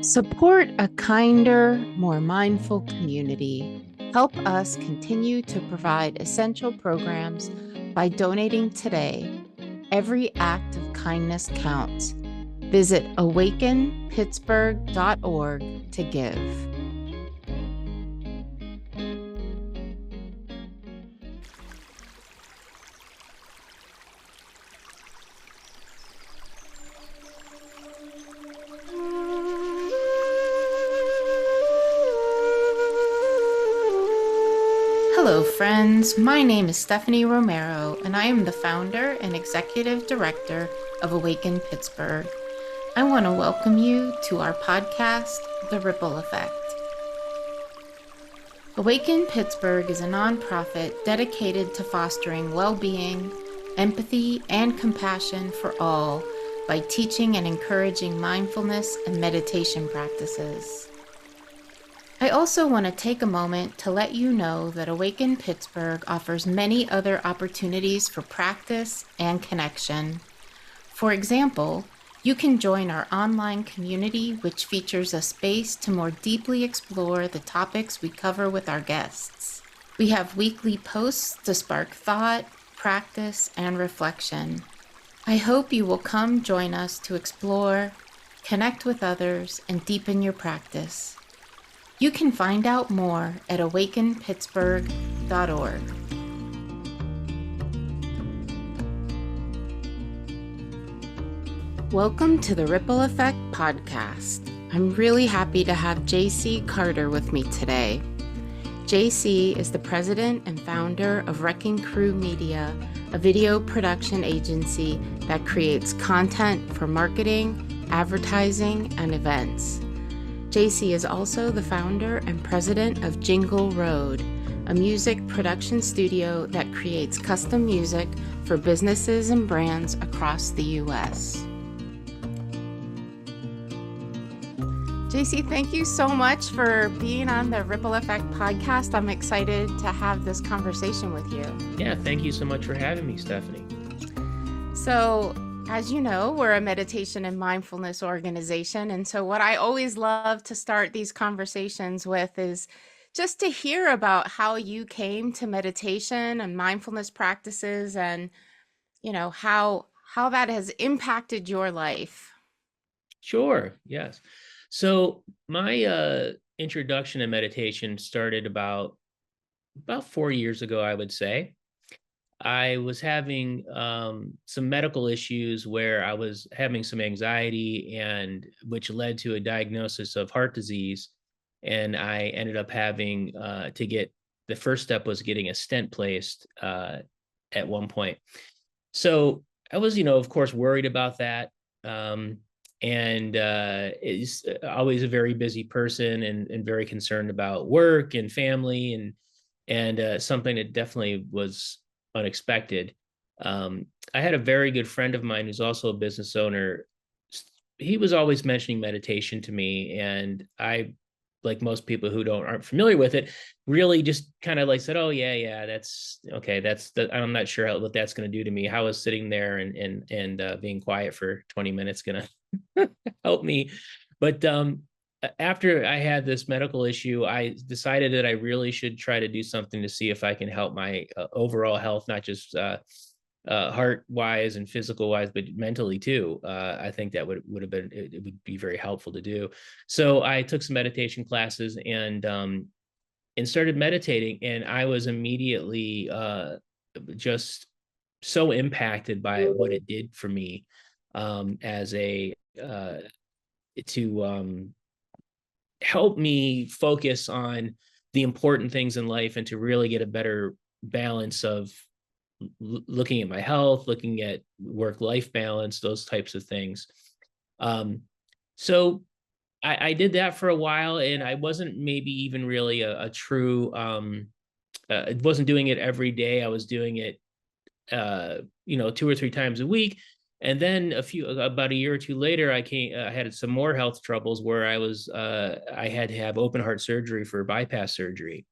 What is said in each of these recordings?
Support a kinder, more mindful community. Help us continue to provide essential programs by donating today. Every act of kindness counts. Visit awakenpittsburgh.org to give. Hello, friends. My name is Stephanie Romero, and I am the founder and executive director of Awaken Pittsburgh. I want to welcome you to our podcast, The Ripple Effect. Awaken Pittsburgh is a nonprofit dedicated to fostering well-being, empathy, and compassion for all by teaching and encouraging mindfulness and meditation practices. I also want to take a moment to let you know that Awaken Pittsburgh offers many other opportunities for practice and connection. For example, you can join our online community, which features a space to more deeply explore the topics we cover with our guests. We have weekly posts to spark thought, practice, and reflection. I hope you will come join us to explore, connect with others, and deepen your practice. You can find out more at awakenpittsburgh.org. Welcome to the Ripple Effect podcast. I'm really happy to have JC Carter with me today. JC is the president and founder of Wrecking Crew Media, a video production agency that creates content for marketing, advertising, and events. JC is also the founder and president of Jingle Road, a music production studio that creates custom music for businesses and brands across the U.S. JC, thank you so much for being on the Ripple Effect podcast. I'm excited to have this conversation with you. Yeah, thank you so much for having me, Stephanie. So, as you know, we're a meditation and mindfulness organization. And so what I always love to start these conversations with is just to hear about how you came to meditation and mindfulness practices and, how that has impacted your life. Sure, yes. So my introduction to meditation started about 4 years ago, I would say. I was having some medical issues where I was having some anxiety, and which led to a diagnosis of heart disease. And I ended up having to get, the first step was getting a stent placed at one point. So I was, of course, worried about that. And is always a very busy person and very concerned about work and family and something that definitely was unexpected. I had a very good friend of mine who's also a business owner. He was always mentioning meditation to me, and I, like most people who aren't familiar with it, really just kind of like said, "Oh yeah, that's okay. I'm not sure what that's going to do to me. How is sitting there and being quiet for 20 minutes going to help me?" But after I had this medical issue, I decided that I really should try to do something to see if I can help my overall health, not just heart wise and physical wise, but mentally too. I think that would have been, it would be very helpful to do. So I took some meditation classes and started meditating, and I was immediately just so impacted by what it did for me as a to help me focus on the important things in life and to really get a better balance of looking at my health, looking at work-life balance, those types of things. So I did that for a while, and I wasn't maybe even really a true, I wasn't doing it every day. I was doing it, 2 or 3 times a week. And then about a year or two later, I had some more health troubles where I had to have open heart surgery for bypass surgery.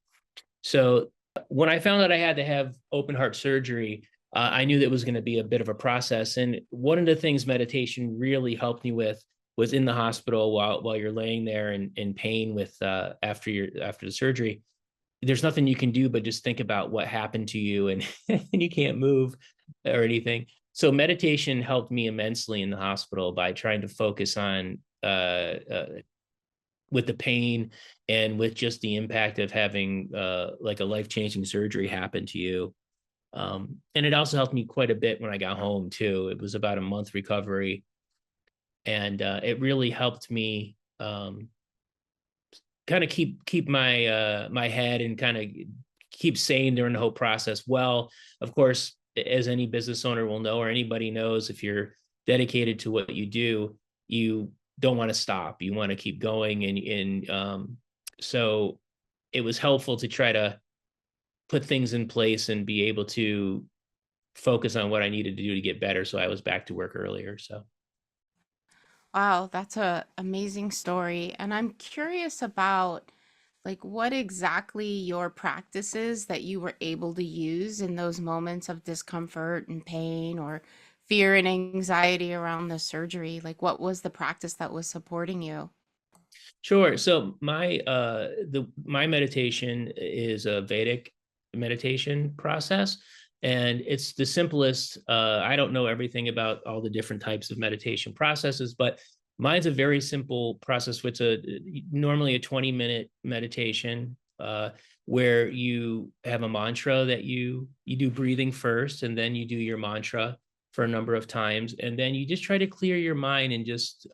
So when I found out I had to have open heart surgery, I knew that it was going to be a bit of a process. And one of the things meditation really helped me with was in the hospital while you're laying there in pain with after the surgery, there's nothing you can do but just think about what happened to you, and and you can't move or anything. So meditation helped me immensely in the hospital by trying to focus on with the pain and with just the impact of having like a life-changing surgery happen to you. And it also helped me quite a bit when I got home too. It was about a month recovery, and it really helped me kind of keep my my head and kind of keep sane during the whole process. Well, of course, as any business owner will know, or anybody knows, if you're dedicated to what you do, you don't want to stop. You want to keep going, and so it was helpful to try to put things in place and be able to focus on what I needed to do to get better. So I was back to work earlier. So Wow, that's a amazing story. And I'm curious about like what exactly your practices that you were able to use in those moments of discomfort and pain or fear and anxiety around the surgery. Like what was the practice that was supporting you? sure. So my meditation is a Vedic meditation process, and it's the simplest. I don't know everything about all the different types of meditation processes, but mine's a very simple process. Which a normally a 20-minute meditation where you have a mantra that you do breathing first, and then you do your mantra for a number of times, and then you just try to clear your mind and just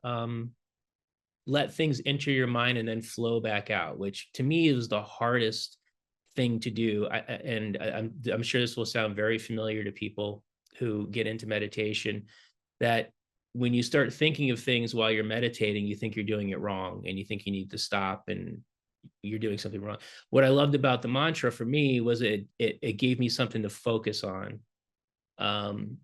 let things enter your mind and then flow back out, which to me is the hardest thing to do. I'm sure this will sound very familiar to people who get into meditation, that when you start thinking of things while you're meditating, you think you're doing it wrong and you think you need to stop and you're doing something wrong. What I loved about the mantra for me was it gave me something to focus on. Um,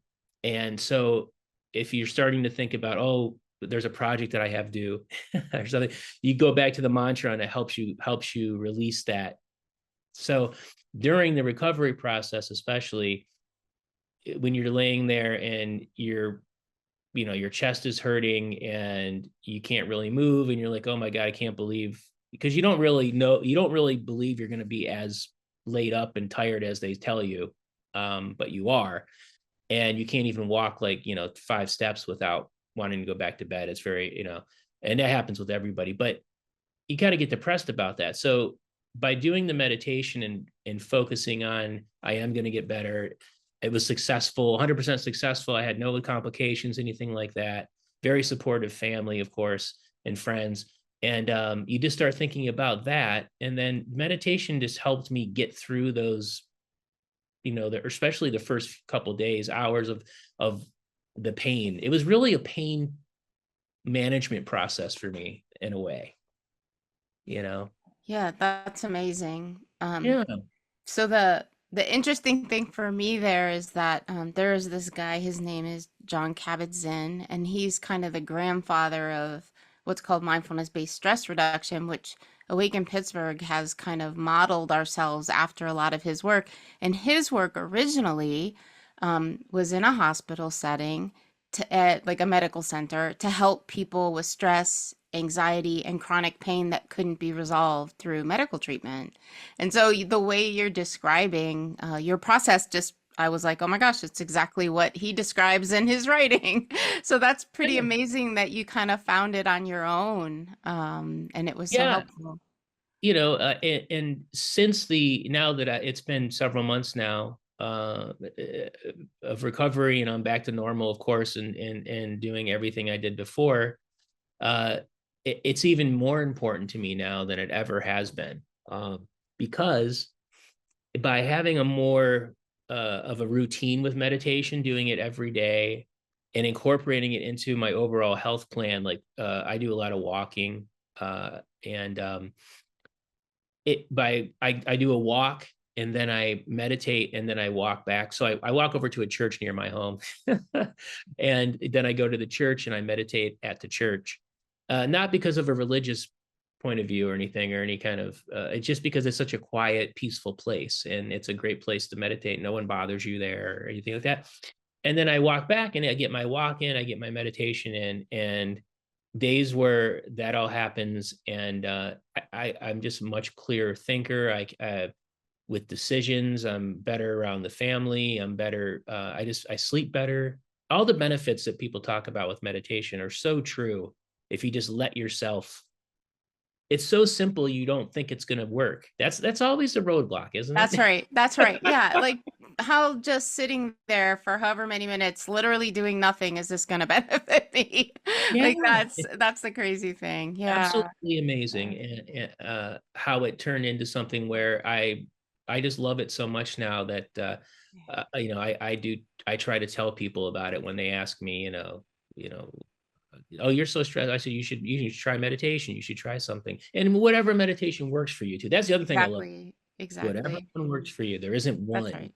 and so if you're starting to think about, oh, there's a project that I have due or something, you go back to the mantra and it helps you release that. So during the recovery process, especially when you're laying there and your chest is hurting and you can't really move and you're like, oh my God, I can't believe, because you don't really believe you're going to be as laid up and tired as they tell you. But you are, and you can't even walk like 5 steps without wanting to go back to bed. It's very, and that happens with everybody, but you kind of get depressed about that. So by doing the meditation and focusing on I am going to get better, it was successful, 100% successful. I had no complications, anything like that. Very supportive family, of course, and friends. And you just start thinking about that, and then meditation just helped me get through those, especially the first couple of days, hours of the pain. It was really a pain management process for me in a way, you know. Yeah, that's amazing. Yeah. So the interesting thing for me there is that there is this guy. His name is John Kabat-Zinn, and he's kind of the grandfather of what's called mindfulness-based stress reduction, which Awaken Pittsburgh has kind of modeled ourselves after a lot of his work. And his work originally was in a hospital setting, at like a medical center, to help people with stress, anxiety, and chronic pain that couldn't be resolved through medical treatment. And so the way you're describing your process, just I was like, oh my gosh, it's exactly what he describes in his writing. So that's pretty Yeah. amazing that you kind of found it on your own, and it was so Yeah. helpful. And since now that it's been several months now of recovery, and I'm back to normal, of course, and doing everything I did before, uh, it's even more important to me now than it ever has been, because by having a more of a routine with meditation, doing it every day, and incorporating it into my overall health plan, like I do a lot of walking, and I do a walk and then I meditate and then I walk back. So I walk over to a church near my home, and then I go to the church and I meditate at the church. Not because of a religious point of view or anything, or any kind of, it's just because it's such a quiet, peaceful place, and it's a great place to meditate. No one bothers you there or anything like that. And then I walk back and I get my walk in, I get my meditation in, and days where that all happens, and I'm just a much clearer thinker. With decisions, I'm better around the family. I'm better. I sleep better. All the benefits that people talk about with meditation are so true. If you just let yourself, it's so simple. You don't think it's going to work. That's always the roadblock, isn't That's it? right. That's right. Yeah. Like how just sitting there for however many minutes, literally doing nothing, is this going to benefit me? Yeah, Like that's the crazy thing. Yeah. absolutely amazing, and how it turned into something where I just love it so much now that I try to tell people about it when they ask me, you know oh, you're so stressed. I said you should try meditation. You should try something, and whatever meditation works for you too. That's the other thing I love. Exactly. Whatever Exactly. one works for you. There isn't That's one. right.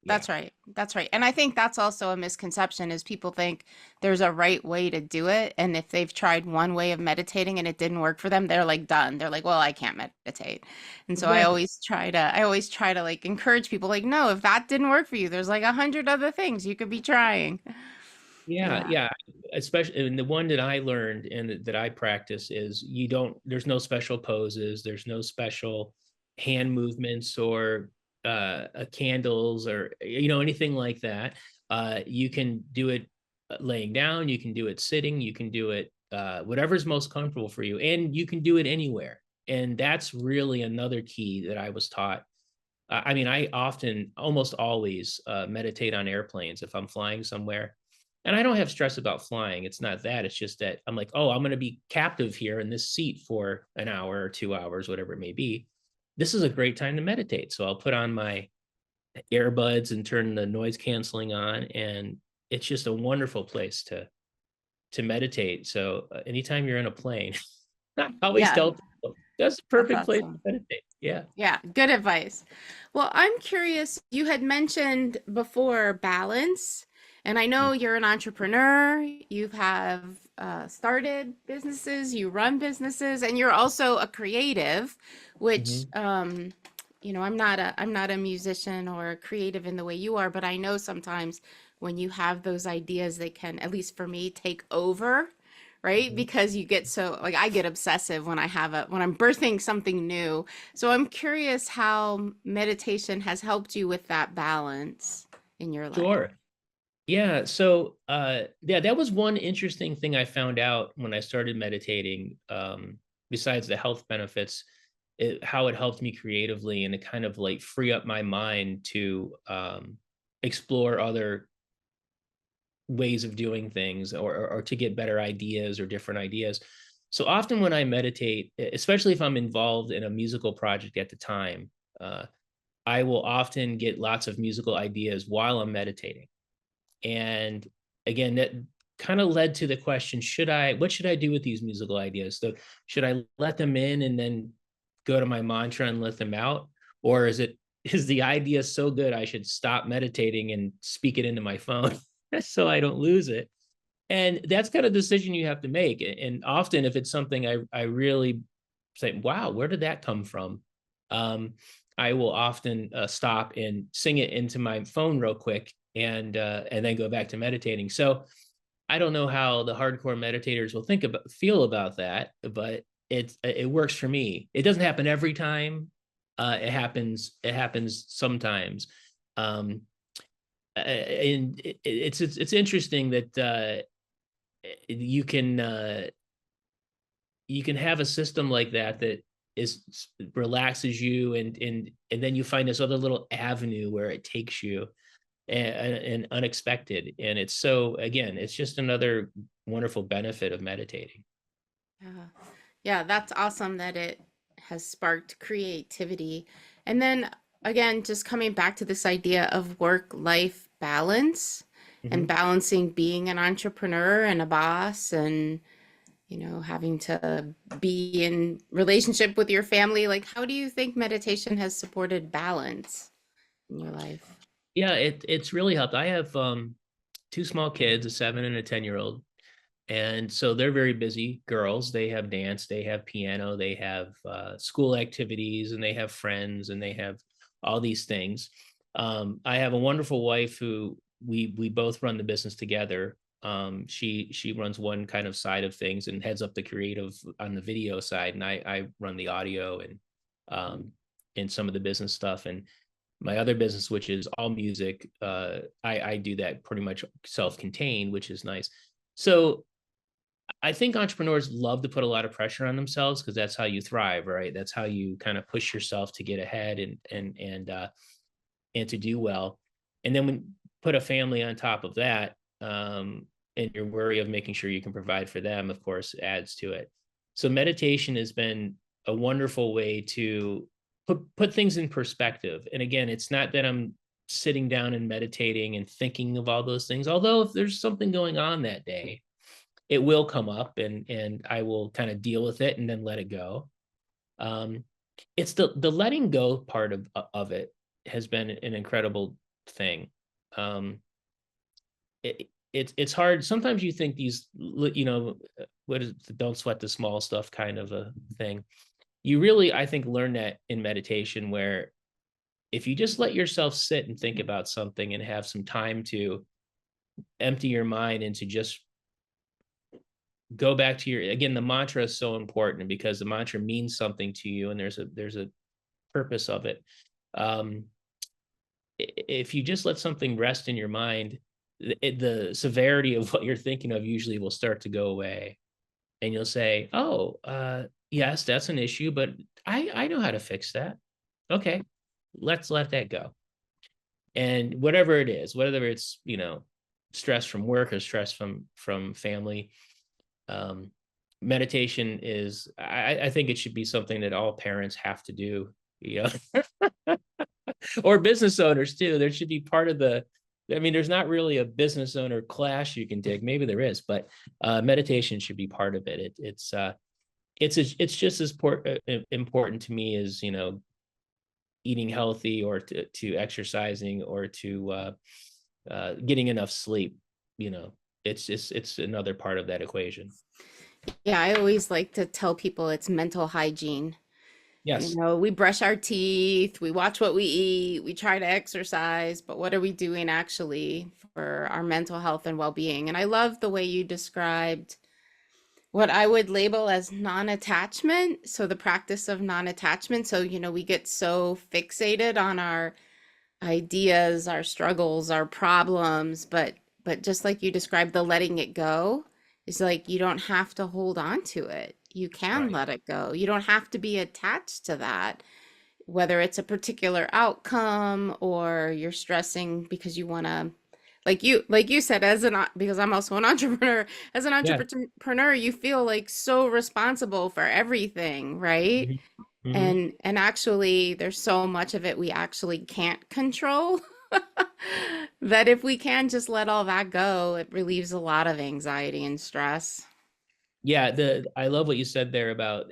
Yeah. That's right. That's right. And I think that's also a misconception is people think there's a right way to do it. And if they've tried one way of meditating and it didn't work for them, they're like done. They're like, well, I can't meditate. And so Exactly. I always try to like encourage people like, no, if that didn't work for you, there's like 100 other things you could be trying. Yeah, Yeah. yeah. Especially, and the one that I learned and that I practice is there's no special poses, there's no special hand movements or candles or anything like that. You can do it laying down, you can do it sitting, you can do it whatever's most comfortable for you, and you can do it anywhere. And that's really another key that I was taught. I mean, I often, almost always, meditate on airplanes if I'm flying somewhere. And I don't have stress about flying. It's not that. It's just that I'm like, oh, I'm going to be captive here in this seat for an hour or 2 hours, whatever it may be. This is a great time to meditate. So I'll put on my earbuds and turn the noise canceling on, and it's just a wonderful place to meditate. So anytime you're in a plane, I always Yeah. tell people that's the That's perfect place to awesome. meditate. Yeah. Yeah, good advice. Well, I'm curious, you had mentioned before balance, and I know you're an entrepreneur, you have started businesses, you run businesses, and you're also a creative, which Mhm. I'm not a musician or a creative in the way you are, but I know sometimes when you have those ideas, they can, at least for me, take over, right? Mhm. Because you get so like I get obsessive when I'm birthing something new. So I'm curious how meditation has helped you with that balance in your life. Sure. Yeah. So, yeah, that was one interesting thing I found out when I started meditating. Besides the health benefits, how it helped me creatively and to kind of like free up my mind to explore other ways of doing things, or to get better ideas or different ideas. So often when I meditate, especially if I'm involved in a musical project at the time, uh, I will often get lots of musical ideas while I'm meditating. And again, that kind of led to the question, what should I do with these musical ideas? So should I let them in and then go to my mantra and let them out? Or is the idea so good I should stop meditating and speak it into my phone so I don't lose it? And that's kind of a decision you have to make. And often if it's something I really say, wow, where did that come from? Um, I will often stop and sing it into my phone real quick, and then go back to meditating. So I don't know how the hardcore meditators will feel about that, but it works for me. It doesn't happen every time. It happens sometimes. Um, and it's interesting that you can you can have a system like that that is relaxes you, and then you find this other little avenue where it takes you, and unexpected, and it's so, again, it's just another wonderful benefit of meditating. Yeah. Yeah, that's awesome that it has sparked creativity. And then again, just coming back to this idea of work-life balance and Mhm. balancing being an entrepreneur and a boss and having to be in relationship with your family. Like, how do you think meditation has supported balance in your life? Yeah, it's really helped. I have two small kids, a 7 and a 10-year-old. And so they're very busy girls. They have dance, they have piano, they have school activities, and they have friends, and they have all these things. I have a wonderful wife who we both run the business together. She runs one kind of side of things and heads up the creative on the video side, and I run the audio and some of the business stuff. And my other business, which is all music, I do that pretty much self-contained, which is nice. So I think entrepreneurs love to put a lot of pressure on themselves because that's how you thrive, right? That's how you kind of push yourself to get ahead and to do well. And then when put a family on top of that, and your worry of making sure you can provide for them, of course, adds to it. So meditation has been a wonderful way to put things in perspective. And again, it's not that I'm sitting down and meditating and thinking of all those things. Although if there's something going on that day, it will come up and I will kind of deal with it and then let it go. It's the letting go part of it has been an incredible thing. It's hard. Sometimes you think these, what is the don't sweat the small stuff kind of a thing. You really, I think, learn that in meditation, where if you just let yourself sit and think about something and have some time to empty your mind and to just go back to again, the mantra is so important because the mantra means something to you and there's a purpose of it. If you just let something rest in your mind, the severity of what you're thinking of usually will start to go away, and you'll say, oh, yes, that's an issue, but I know how to fix that. Okay, let's let that go. And whatever it is, whether it's stress from work or stress from family, meditation is, I think it should be something that all parents have to do, or business owners too. There should be part of there's not really a business owner class you can take. Maybe there is, but meditation should be part of it. It's just as important to me as eating healthy or to exercising or to getting enough sleep. It's another part of that equation. Yeah, I always like to tell people it's mental hygiene. Yes. We brush our teeth, we watch what we eat, we try to exercise, but what are we doing actually for our mental health and well-being? And I love the way you described what I would label as non-attachment. So the practice of non-attachment. So, we get so fixated on our ideas, our struggles, our problems, but just like you described, the letting it go is like you don't have to hold on to it. You can Right. let it go. You don't have to be attached to that, whether it's a particular outcome or you're stressing because you want to, like you said, because I'm also an entrepreneur, as an Yeah. entrepreneur, you feel like so responsible for everything, right? Mhm. Mhm. And actually there's so much of it we actually can't control that if we can just let all that go, it relieves a lot of anxiety and stress. Yeah, I love what you said there about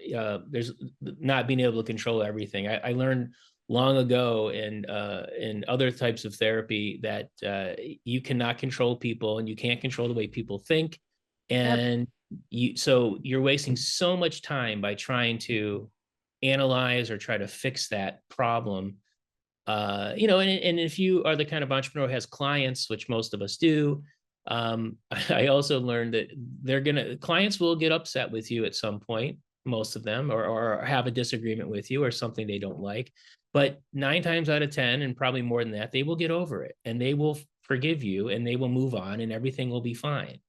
there's not being able to control everything. I learned long ago in other types of therapy that you cannot control people and you can't control the way people think, Yep. and you're wasting so much time by trying to analyze or try to fix that problem. And if you are the kind of entrepreneur who has clients, which most of us do, I also learned that clients will get upset with you at some point, most of them, or have a disagreement with you or something they don't like. But 9 times out of 10, and probably more than that, they will get over it and they will forgive you and they will move on and everything will be fine.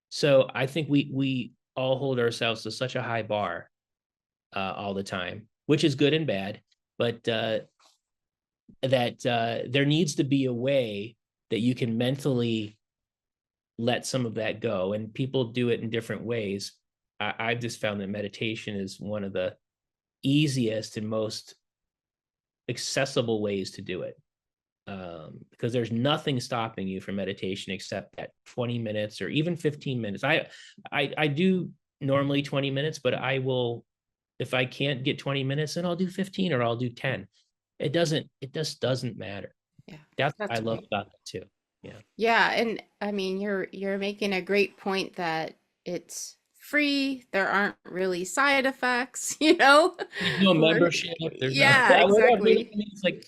So I think we all hold ourselves to such a high bar all the time, which is good and bad. But that there needs to be a way that you can mentally let some of that go, and people do it in different ways. I've just found that meditation is one of the easiest and most accessible ways to do it, because there's nothing stopping you from meditation except that 20 minutes or even 15 minutes. I do normally 20 minutes, but I will, if I can't get 20 minutes, then I'll do 15 or I'll do 10. It just doesn't matter. Yeah, That's what I that's love right. about that too. Yeah. Yeah, and I mean you're making a great point that it's free. There aren't really side effects, There's no Or membership. There's no, yeah, I would really, exactly. it's like,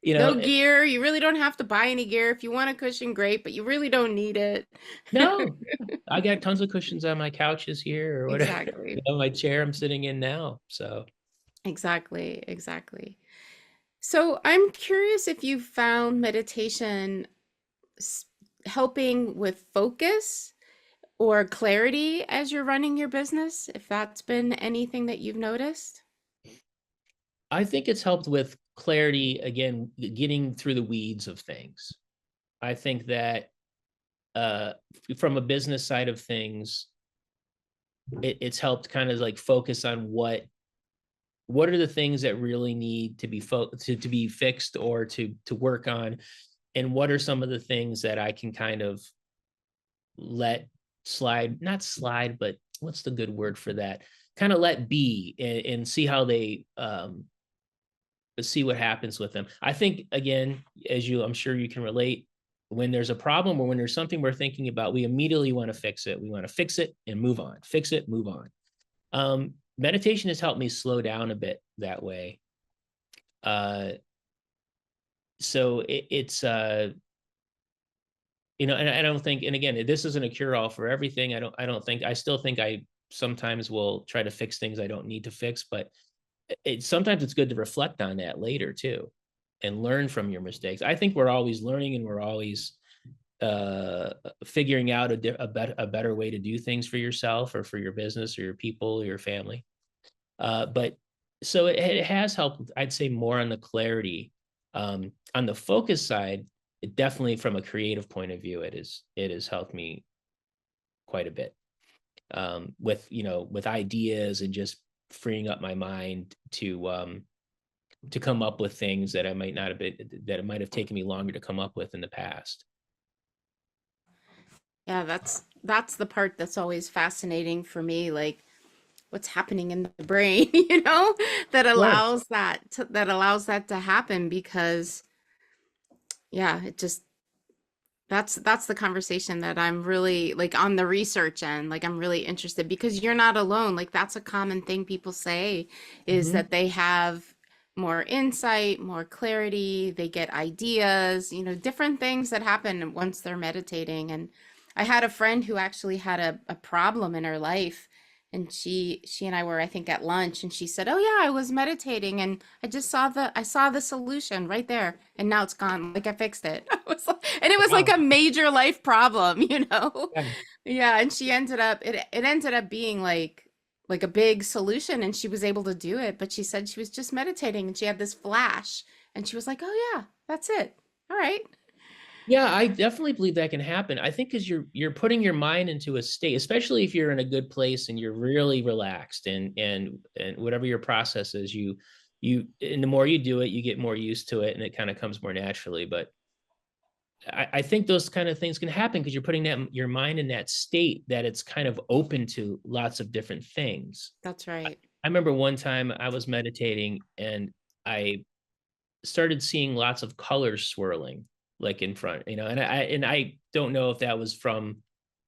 you know, No gear. You really don't have to buy any gear. If you want a cushion, great, but you really don't need it. no, I got tons of cushions on my couches here or whatever, Exactly. my chair I'm sitting in now. So Exactly. Exactly. So I'm curious if you found meditation s- helping with focus or clarity as you're running your business, if that's been anything that you've noticed. I think it's helped with clarity, again, getting through the weeds of things. I think that uh, from a business side of things, it's helped kind of like focus on what are the things that really need to be to be fixed or to work on, and what are some of the things that I can kind of let slide, not slide, but what's the good word for that? Kind of let be, and see how they see what happens with them. I think, again, as I'm sure you can relate, when there's a problem or when there's something we're thinking about, we immediately want to fix it. We want to fix it and move on, fix it, move on. Meditation has helped me slow down a bit that way. Uh, so it's and I don't think, and again, this isn't a cure all for everything. I still think I sometimes will try to fix things I don't need to fix, but sometimes it's good to reflect on that later too, and learn from your mistakes. I think we're always learning, and we're always figuring out a better way to do things for yourself or for your business or your people or your family. But so it has helped, I'd say, more on the clarity. On the focus side, it definitely, from a creative point of view, it has helped me quite a bit, with with ideas and just freeing up my mind to come up with things that I might not have been, that it might have taken me longer to come up with in the past. Yeah, that's the part that's always fascinating for me, like what's happening in the brain, that Sure. allows that to happen because yeah, it just that's the conversation that I'm really like on the research end, like I'm really interested because you're not alone. Like that's a common thing people say is Mm-hmm. that they have more insight, more clarity, they get ideas, different things that happen once they're meditating. And I had a friend who actually had a problem in her life, and she and I were, I think, at lunch, and she said, "Oh yeah, I was meditating and I saw the solution right there, and now it's gone. Like I fixed it." And it was like Wow. a major life problem. Yeah. Yeah, and she ended up it ended up being like a big solution, and she was able to do it, but she said she was just meditating and she had this flash and she was like, "Oh yeah, that's it. All right." Yeah, I definitely believe that can happen. I think because you're putting your mind into a state, especially if you're in a good place and you're really relaxed, and whatever your process is, and the more you do it, you get more used to it, and it kind of comes more naturally. But I think those kind of things can happen because you're putting your mind in that state that it's kind of open to lots of different things. That's I, right. I remember one time I was meditating and I started seeing lots of colors swirling like in front, and I don't know if that was from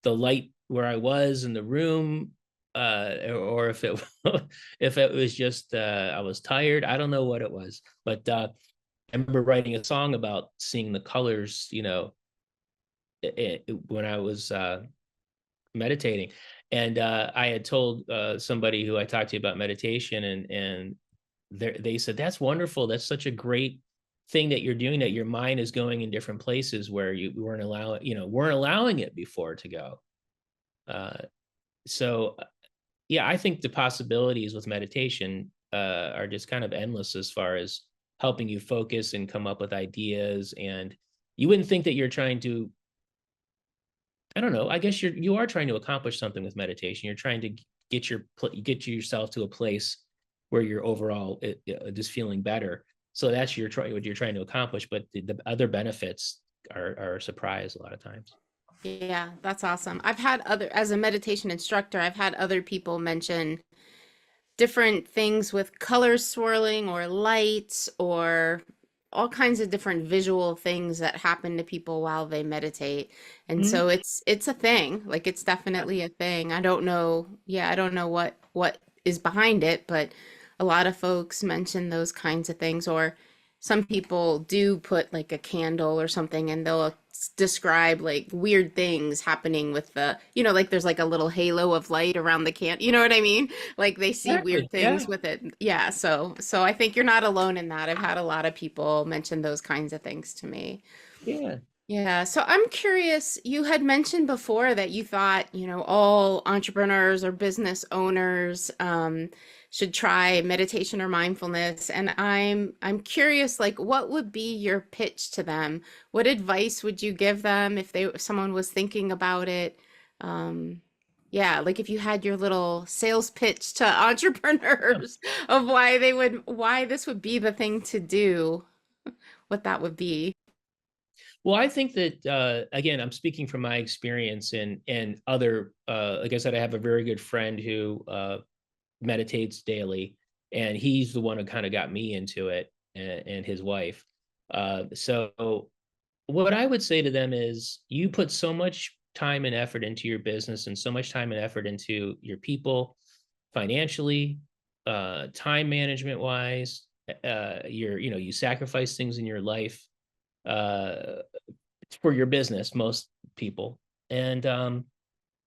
the light where I was in the room, or if it if it was just I was tired. I don't know what it was, but I remember writing a song about seeing the colors, when I was meditating. And I had told somebody who I talked to about meditation, and they said, "That's wonderful. That's such a great thing that you're doing. That your mind is going in different places where you weren't allowing it before to go." Uh, so yeah, I think the possibilities with meditation are just kind of endless as far as helping you focus and come up with ideas. And you wouldn't think that you're trying to, I don't know. I guess you are trying to accomplish something with meditation. You're trying to get yourself to a place where you're overall just feeling better. So that's what you're trying to accomplish. But the other benefits are a surprise a lot of times. Yeah, that's awesome. I've had as a meditation instructor, I've had other people mention different things with colors swirling or lights or all kinds of different visual things that happen to people while they meditate. And Mhm. so it's a thing. Like it's definitely a thing. I don't know. Yeah, I don't know what is behind it, but a lot of folks mention those kinds of things. Or some people do put like a candle or something and they'll describe like weird things happening with the, like there's like a little halo of light around the can, you know what I mean? Like they see weird Exactly. Yeah. things with it. Yeah, so I think you're not alone in that. I've had a lot of people mention those kinds of things to me. Yeah. Yeah, so I'm curious, you had mentioned before that you thought, all entrepreneurs or business owners should try meditation or mindfulness. And I'm curious, like, what would be your pitch to them? What advice would you give them if someone was thinking about it? Um, yeah, like if you had your little sales pitch to entrepreneurs of why this would be the thing to do, what that would be. Well, I think that again, I'm speaking from my experience and other. Like I said, I have a very good friend who meditates daily, and he's the one who kind of got me into it, and his wife. So what I would say to them is, you put so much time and effort into your business, and so much time and effort into your people, financially, time management wise. You sacrifice things in your life uh, for your business, most people. And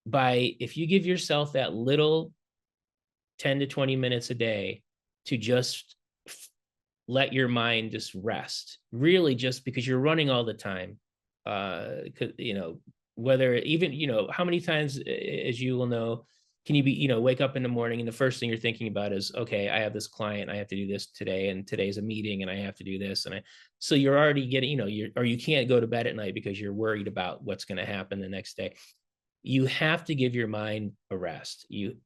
if you give yourself that little 10 to 20 minutes a day to just let your mind just rest, really, just because you're running all the time. Whether even, how many times, as you will know, can you wake up in the morning and the first thing you're thinking about is, okay, I have this client, I have to do this today, and today's a meeting, and I have to do this, so you're already getting, you can't go to bed at night because you're worried about what's going to happen the next day. You have to give your mind a rest. You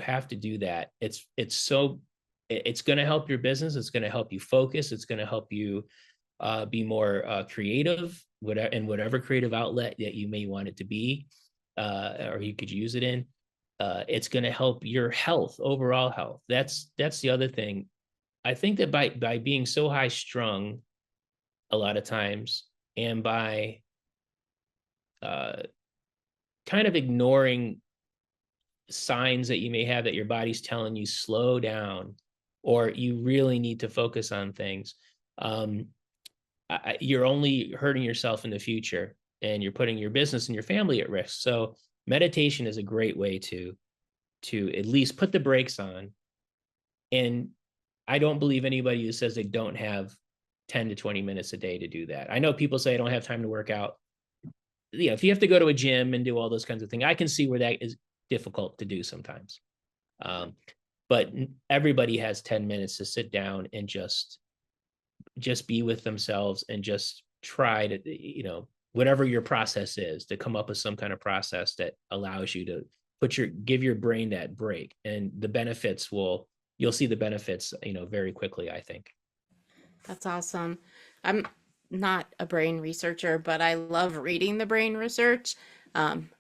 have to do that. It's going to help your business. It's going to help you focus. It's going to help you be more creative, whatever creative outlet that you may want it to be, or you could use it in. It's going to help your health, overall health. That's the other thing. I think that by being so high strung a lot of times, and by uh, kind of ignoring signs that you may have that your body's telling you slow down, or you really need to focus on things, you're only hurting yourself in the future, and you're putting your business and your family at risk. So meditation is a great way to at least put the brakes on. And I don't believe anybody who says they don't have 10 to 20 minutes a day to do that. I know people say I don't have time to work out. If you have to go to a gym and do all those kinds of things, I can see where that is difficult to do sometimes. But everybody has 10 minutes to sit down and just be with themselves, and just try to, whatever your process is, to come up with some kind of process that allows you to give your brain that break, and you'll see the benefits, very quickly, I think. That's awesome. I'm not a brain researcher, but I love reading the brain research. Um,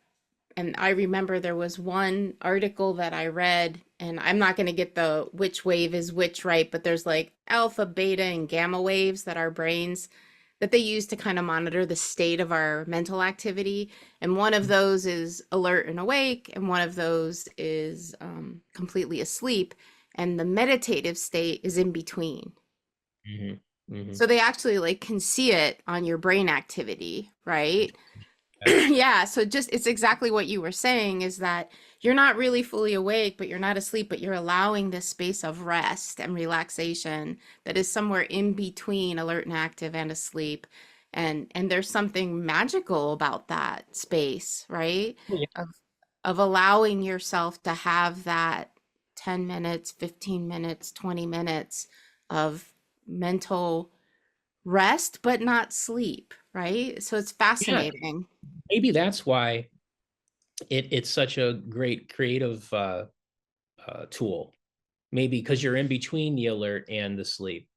and I remember there was one article that I read, and I'm not going to get the which wave is which right, but there's like alpha, beta, and gamma waves that our brains that they use to kind of monitor the state of our mental activity. And one of those is alert and awake, and one of those is completely asleep. And the meditative state is in between. Mm-hmm. Mm-hmm. So they actually like can see it on your brain activity, right? Yeah. Yeah, so just it's exactly what you were saying is that you're not really fully awake, but you're not asleep, but you're allowing this space of rest and relaxation that is somewhere in between alert and active and asleep. And there's something magical about that space, right? Yeah. Of of allowing yourself to have that 10 minutes, 15 minutes, 20 minutes of mental rest, but not sleep, right? So it's Yeah. fascinating. Maybe that's why it's such a great creative tool. Maybe because you're in between the alert and the sleep.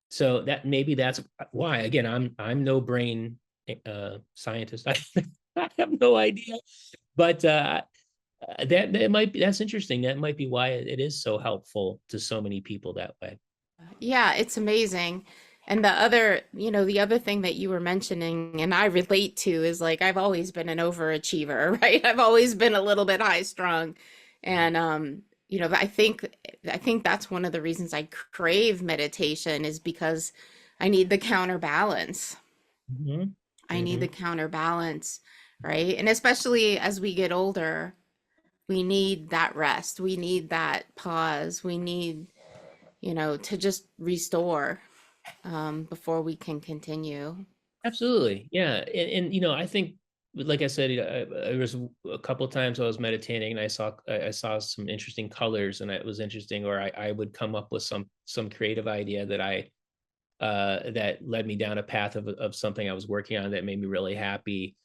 So that's why. Again, I'm no brain scientist. I have no idea, but that might be, that's interesting. That might be why it is so helpful to so many people that way. Yeah, it's amazing. And the other thing that you were mentioning and I relate to is like I've always been an overachiever, right? I've always been a little bit high strung. And I think I think that's one of the reasons I crave meditation, is because I need the counterbalance. Hmm. I need the Hmm. counterbalance, right? And especially as we get older, we need that rest. We need that pause. We need, to just restore before we can continue. Absolutely. Yeah. And I think, like I said, I was a couple of times I was meditating and I saw some interesting colors, and it was interesting, or I would come up with some creative idea that led me down a path of something I was working on that made me really happy.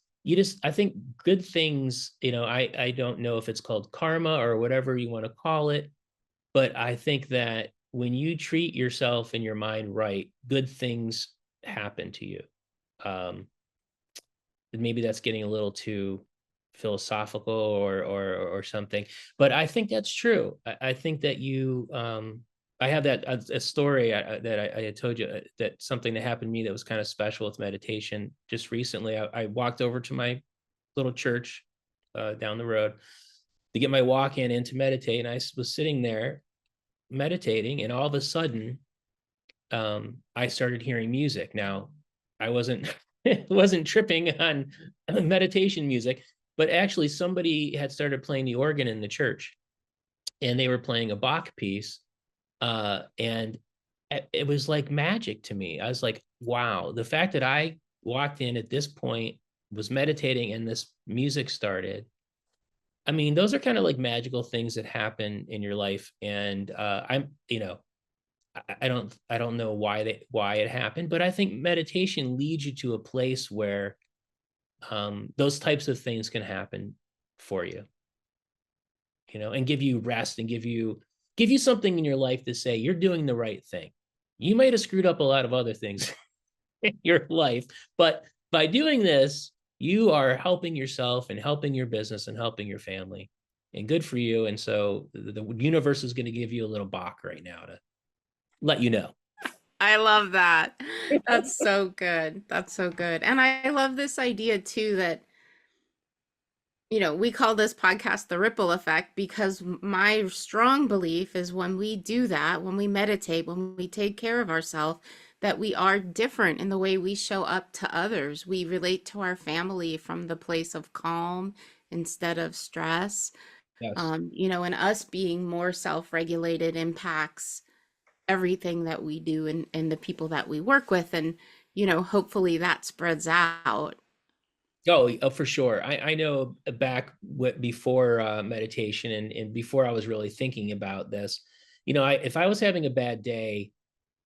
I think good things, I don't know if it's called karma or whatever you want to call it, but I think that when you treat yourself and your mind right, good things happen to you. Um, Maybe that's getting a little too philosophical or something, but I think that's true. I think that I have that a story that I had told you, that something that happened to me that was kind of special with meditation just recently. I walked over to my little church down the road to get my walk in to meditate, and I was sitting there meditating, and all of a sudden I started hearing music. Now, I wasn't wasn't tripping on meditation music, but actually somebody had started playing the organ in the church, and they were playing a Bach piece, and it was like magic to me. I was like, wow, the fact that I walked in at this point, was meditating, and this music started. I mean, those are kind of like magical things that happen in your life, and I don't know why it happened, but I think meditation leads you to a place where those types of things can happen for you, and give you rest, and give you something in your life to say you're doing the right thing. You might have screwed up a lot of other things in your life, but by doing this, you are helping yourself and helping your business and helping your family, and good for you. And so the universe is going to give you a little Bach right now to let you know. I love that. That's so good. That's so good. And I love this idea too that, we call this podcast the ripple effect, because my strong belief is when we do that, when we meditate, when we take care of ourselves, that we are different in the way we show up to others. We relate to our family from the place of calm instead of stress. Yes. And us being more self-regulated impacts everything that we do, and the people that we work with. And, hopefully that spreads out. Oh, for sure. I know back before meditation, and before I was really thinking about this, if I was having a bad day,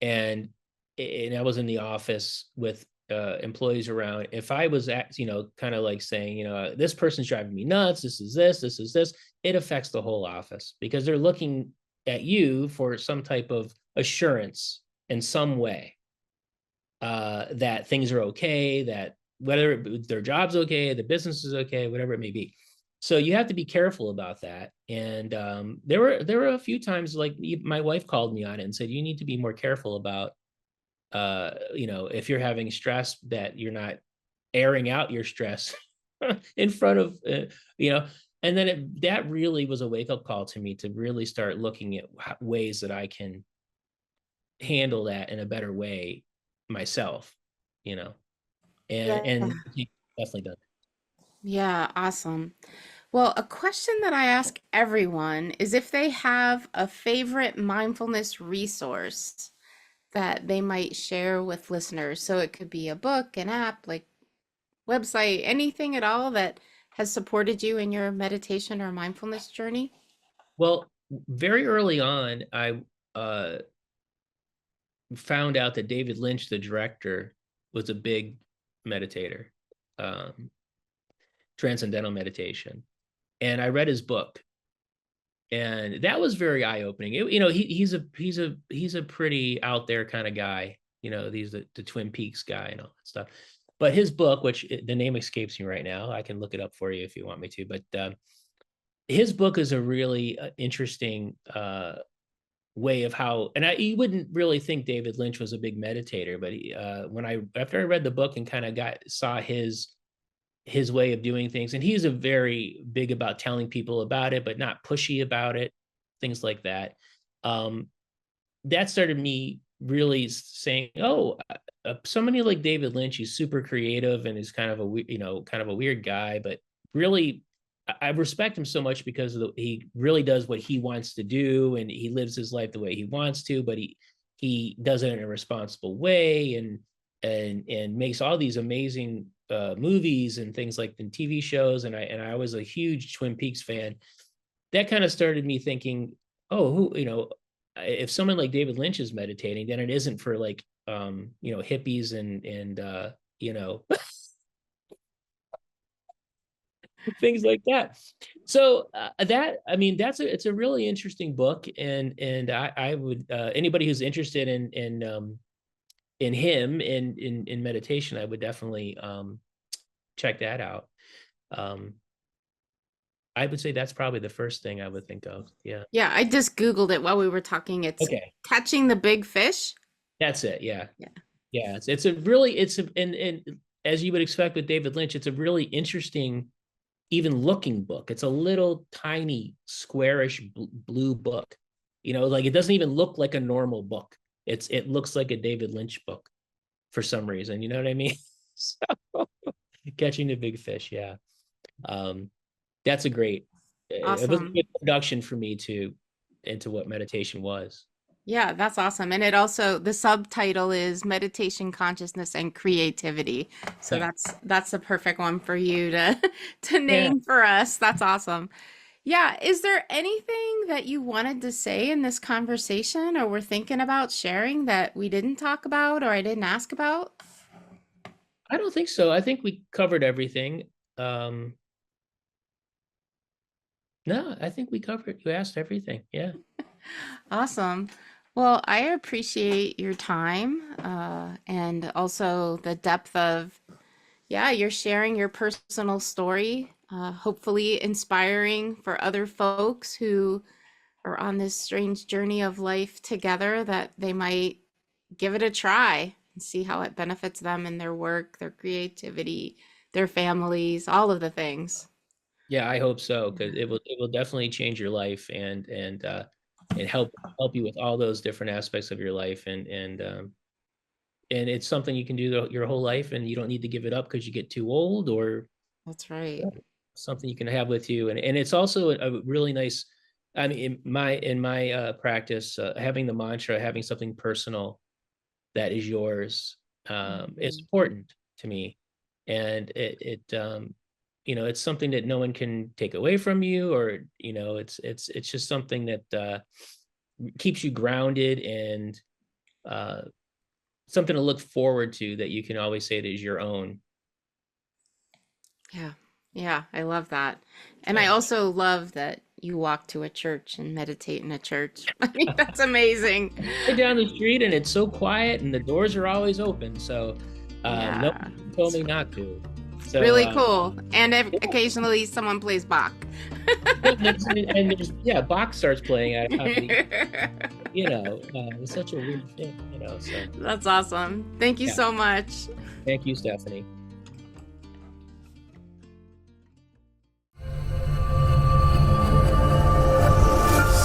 and I was in the office with employees around, if I was kind of like saying, this person's driving me nuts, this is this, it affects the whole office, because they're looking at you for some type of assurance in some way, that things are okay, that whether their job's okay, the business is okay, whatever it may be. So you have to be careful about that. And there were a few times, like my wife called me on it and said, you need to be more careful about, if you're having stress, that you're not airing out your stress in front of, and then that really was a wake up call to me, to really start looking at ways that I can handle that in a better way myself, you know, and Yeah. definitely done. Yeah, awesome. Well, a question that I ask everyone is if they have a favorite mindfulness resource that they might share with listeners. So it could be a book, an app, like website, anything at all that has supported you in your meditation or mindfulness journey. Well, very early on, I uh, found out that David Lynch, the director, was a big meditator, um, transcendental meditation, and I read his book, and that was very eye opening. He's a pretty out there kind of guy. He's the Twin Peaks guy and all that stuff. But his book, which the name escapes me right now, I can look it up for you if you want me to. But his book is a really interesting way of how, and you wouldn't really think David Lynch was a big meditator, but after I read the book and kind of saw his way of doing things, and he's a very big about telling people about it, but not pushy about it, things like that. that started me really saying, oh, somebody like David Lynch, he's super creative and is kind of a weird guy, but really I respect him so much because he really does what he wants to do, and he lives his life the way he wants to, but he does it in a responsible way, and makes all these amazing movies and things like in TV shows. And I was a huge Twin Peaks fan. That kind of started me thinking, oh, if someone like David Lynch is meditating, then it isn't for like hippies and things like that. So it's a really interesting book, and I would anybody who's interested in him in meditation, I would definitely check that out. I would say that's probably the first thing I would think of. Yeah. Yeah, I just Googled it while we were talking. It's Okay. Catching the Big Fish. That's it. Yeah. Yeah. Yeah. And as you would expect with David Lynch, it's a really interesting, even looking book. It's a little tiny squarish blue book. Like it doesn't even look like a normal book. It looks like a David Lynch book for some reason. You know what I mean? So, Catching the Big Fish. Yeah. That's a great, it was a Awesome. good introduction for me into what meditation was. Yeah, that's awesome. And it also, the subtitle is Meditation, Consciousness, and Creativity. So Yeah. that's the perfect one for you to to Yeah. name for us. That's awesome. Yeah, is there anything that you wanted to say in this conversation or were thinking about sharing that we didn't talk about or I didn't ask about? I don't think so. I think we covered everything. No, I think you asked everything. Yeah. Awesome. Well, I appreciate your time and also the depth of, yeah, you're sharing your personal story, hopefully inspiring for other folks who are on this strange journey of life together that they might give it a try and see how it benefits them in their work, their creativity, their families, all of the things. Yeah, I hope so, because it will definitely change your life and help you with all those different aspects of your life, and it's something you can do your whole life, and you don't need to give it up because you get too old, or That's right. something you can have with you. And it's also a really nice, I mean, in my practice, having the mantra, having something personal that is yours, is Mhm. important to me. And it's something that no one can take away from you, or it's just something that keeps you grounded, and uh, something to look forward to, that you can always say it is your own. Yeah. Yeah, I love that. And I Yeah. also love that you walk to a church and meditate in a church. I mean, that's amazing. Right down the street, and it's so quiet, and the doors are always open, so no Yeah. one told me not to. So Really cool. And occasionally someone plays Bach. yeah, Bach starts playing. It's such a weird thing, so That's awesome. Thank you yeah. so much. Thank you, Stephanie.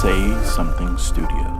Say Something Studio.